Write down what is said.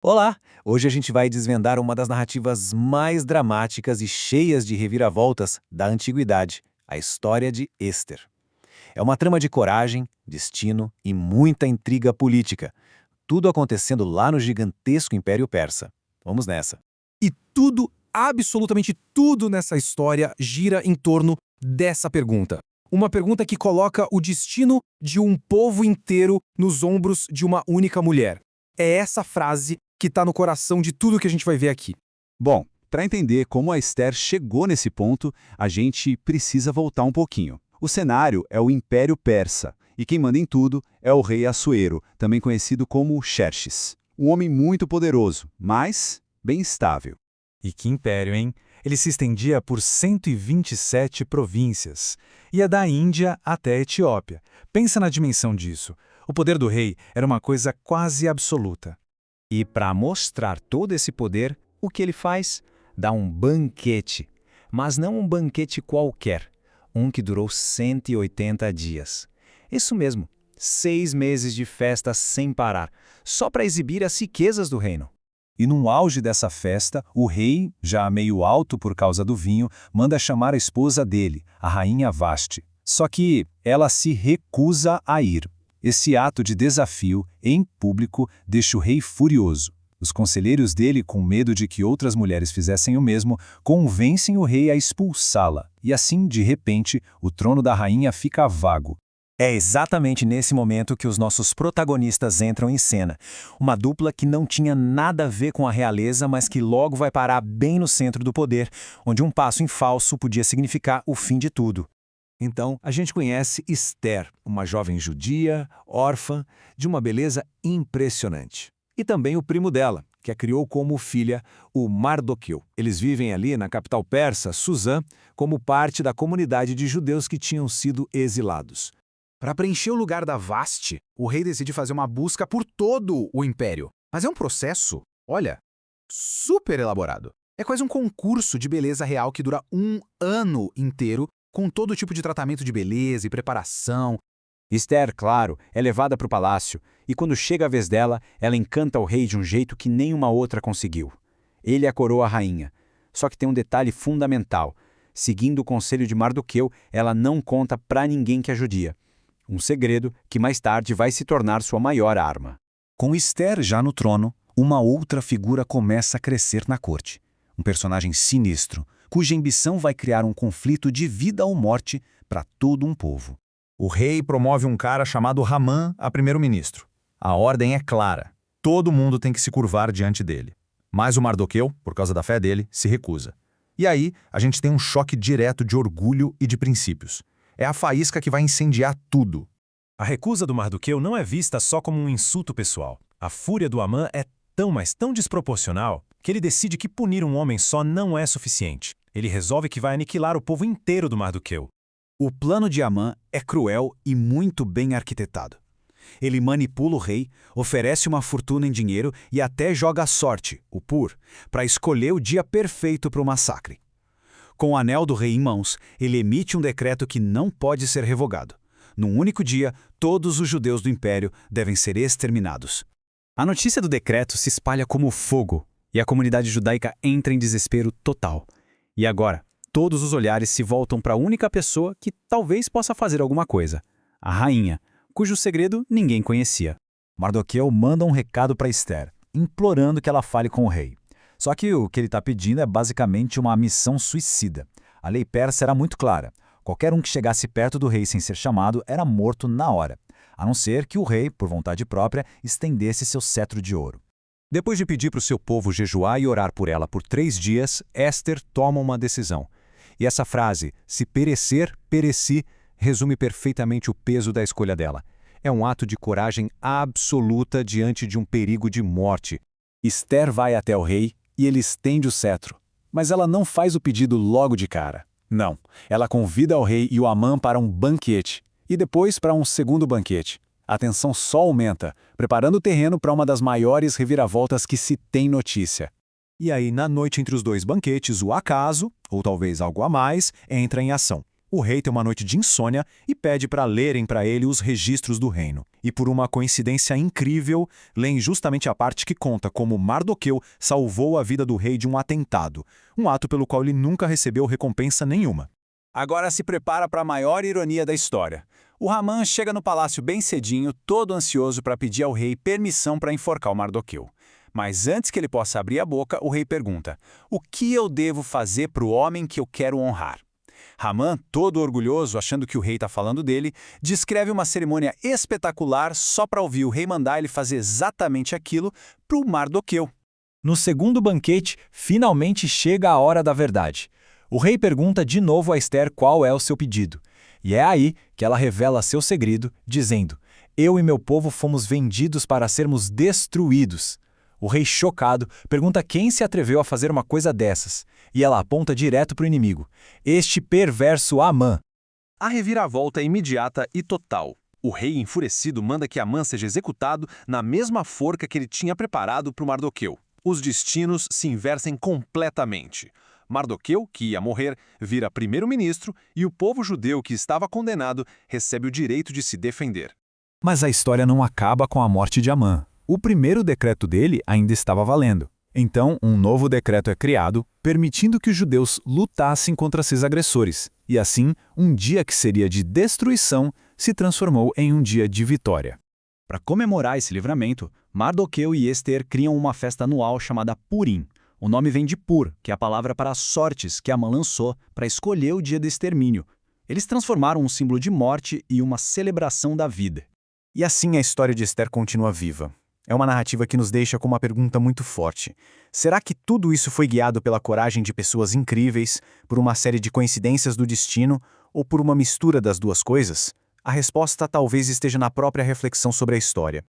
Olá! Hoje a gente vai desvendar uma das narrativas mais dramáticas e cheias de reviravoltas da antiguidade, a história de Êster. É uma trama de coragem, destino e muita intriga política, tudo acontecendo lá no gigantesco Império Persa. Vamos nessa. E tudo, absolutamente tudo nessa história gira em torno dessa pergunta. Uma pergunta que coloca o destino de um povo inteiro nos ombros de uma única mulher. É essa frase que está no coração de tudo que a gente vai ver aqui. Bom, para entender como a Esther chegou nesse ponto, a gente precisa voltar um pouquinho. O cenário é o Império Persa, e quem manda em tudo é o rei Assuero, também conhecido como Xerxes. Um homem muito poderoso, mas bem estável. E que império, hein? Ele se estendia por 127 províncias. Ia da Índia até a Etiópia. Pensa na dimensão disso. O poder do rei era uma coisa quase absoluta. E para mostrar todo esse poder, o que ele faz? Dá um banquete. Mas não um banquete qualquer. Um que durou 180 dias. Isso mesmo, 6 meses de festa sem parar, só para exibir as riquezas do reino. E no auge dessa festa, o rei, já meio alto por causa do vinho, manda chamar a esposa dele, a rainha Vasti. Só que ela se recusa a ir. Esse ato de desafio, em público, deixa o rei furioso. Os conselheiros dele, com medo de que outras mulheres fizessem o mesmo, convencem o rei a expulsá-la. E assim, de repente, o trono da rainha fica vago. É exatamente nesse momento que os nossos protagonistas entram em cena. Uma dupla que não tinha nada a ver com a realeza, mas que logo vai parar bem no centro do poder, onde um passo em falso podia significar o fim de tudo. Então, a gente conhece Esther, uma jovem judia, órfã, de uma beleza impressionante. E também o primo dela, que a criou como filha, o Mardoqueu. Eles vivem ali na capital persa, Suzã, como parte da comunidade de judeus que tinham sido exilados. Para preencher o lugar da Vasti, o rei decide fazer uma busca por todo o império. Mas é um processo, olha, super elaborado. É quase um concurso de beleza real que dura um ano inteiro, com todo tipo de tratamento de beleza e preparação. Esther, claro, é levada para o palácio, e quando chega a vez dela, ela encanta o rei de um jeito que nenhuma outra conseguiu. Ele a coroa rainha. Só que tem um detalhe fundamental. Seguindo o conselho de Mardoqueu, ela não conta para ninguém que a judia. Um segredo que mais tarde vai se tornar sua maior arma. Com Esther já no trono, uma outra figura começa a crescer na corte. Um personagem sinistro, cuja ambição vai criar um conflito de vida ou morte para todo um povo. O rei promove um cara chamado Hamã a primeiro-ministro. A ordem é clara. Todo mundo tem que se curvar diante dele. Mas o Mardoqueu, por causa da fé dele, se recusa. E aí, a gente tem um choque direto de orgulho e de princípios. É a faísca que vai incendiar tudo. A recusa do Mardoqueu não é vista só como um insulto pessoal. A fúria do Amã é tão, mas tão desproporcional que ele decide que punir um homem só não é suficiente. Ele resolve que vai aniquilar o povo inteiro do Mardoqueu. O plano de Amã é cruel e muito bem arquitetado. Ele manipula o rei, oferece uma fortuna em dinheiro e até joga a sorte, o Pur, para escolher o dia perfeito para o massacre. Com o anel do rei em mãos, ele emite um decreto que não pode ser revogado. Num único dia, todos os judeus do império devem ser exterminados. A notícia do decreto se espalha como fogo, e a comunidade judaica entra em desespero total. E agora, todos os olhares se voltam para a única pessoa que talvez possa fazer alguma coisa, a rainha, cujo segredo ninguém conhecia. Mardoqueu manda um recado para Esther, implorando que ela fale com o rei. Só que o que ele está pedindo é basicamente uma missão suicida. A lei persa era muito clara. Qualquer um que chegasse perto do rei sem ser chamado era morto na hora, a não ser que o rei, por vontade própria, estendesse seu cetro de ouro. Depois de pedir para o seu povo jejuar e orar por ela por 3 dias, Ester toma uma decisão. E essa frase, se perecer, pereci, resume perfeitamente o peso da escolha dela. É um ato de coragem absoluta diante de um perigo de morte. Esther vai até o rei e ele estende o cetro. Mas ela não faz o pedido logo de cara. Não, ela convida o rei e o Amã para um banquete. E depois para um segundo banquete. A tensão só aumenta, preparando o terreno para uma das maiores reviravoltas que se tem notícia. E aí, na noite entre os 2 banquetes, o acaso, ou talvez algo a mais, entra em ação. O rei tem uma noite de insônia e pede para lerem para ele os registros do reino. E por uma coincidência incrível, leem justamente a parte que conta como Mardoqueu salvou a vida do rei de um atentado, um ato pelo qual ele nunca recebeu recompensa nenhuma. Agora se prepara para a maior ironia da história. O Haman chega no palácio bem cedinho, todo ansioso para pedir ao rei permissão para enforcar o Mardoqueu. Mas antes que ele possa abrir a boca, o rei pergunta: o que eu devo fazer para o homem que eu quero honrar? Haman, todo orgulhoso, achando que o rei está falando dele, descreve uma cerimônia espetacular só para ouvir o rei mandar ele fazer exatamente aquilo para o Mardoqueu. No segundo banquete, finalmente chega a hora da verdade. O rei pergunta de novo a Ester qual é o seu pedido. E é aí que ela revela seu segredo, dizendo: eu e meu povo fomos vendidos para sermos destruídos. O rei, chocado, pergunta quem se atreveu a fazer uma coisa dessas. E ela aponta direto para o inimigo: este perverso Amã. A reviravolta é imediata e total. O rei, enfurecido, manda que Amã seja executado na mesma forca que ele tinha preparado para o Mardoqueu. Os destinos se invertem completamente. Mardoqueu, que ia morrer, vira primeiro-ministro e o povo judeu que estava condenado recebe o direito de se defender. Mas a história não acaba com a morte de Amã. O primeiro decreto dele ainda estava valendo. Então, um novo decreto é criado, permitindo que os judeus lutassem contra seus agressores. E assim, um dia que seria de destruição se transformou em um dia de vitória. Para comemorar esse livramento, Mardoqueu e Ester criam uma festa anual chamada Purim. O nome vem de Pur, que é a palavra para as sortes que Amã lançou para escolher o dia do extermínio. Eles transformaram um símbolo de morte em uma celebração da vida. E assim a história de Ester continua viva. É uma narrativa que nos deixa com uma pergunta muito forte. Será que tudo isso foi guiado pela coragem de pessoas incríveis, por uma série de coincidências do destino, ou por uma mistura das duas coisas? A resposta talvez esteja na própria reflexão sobre a história.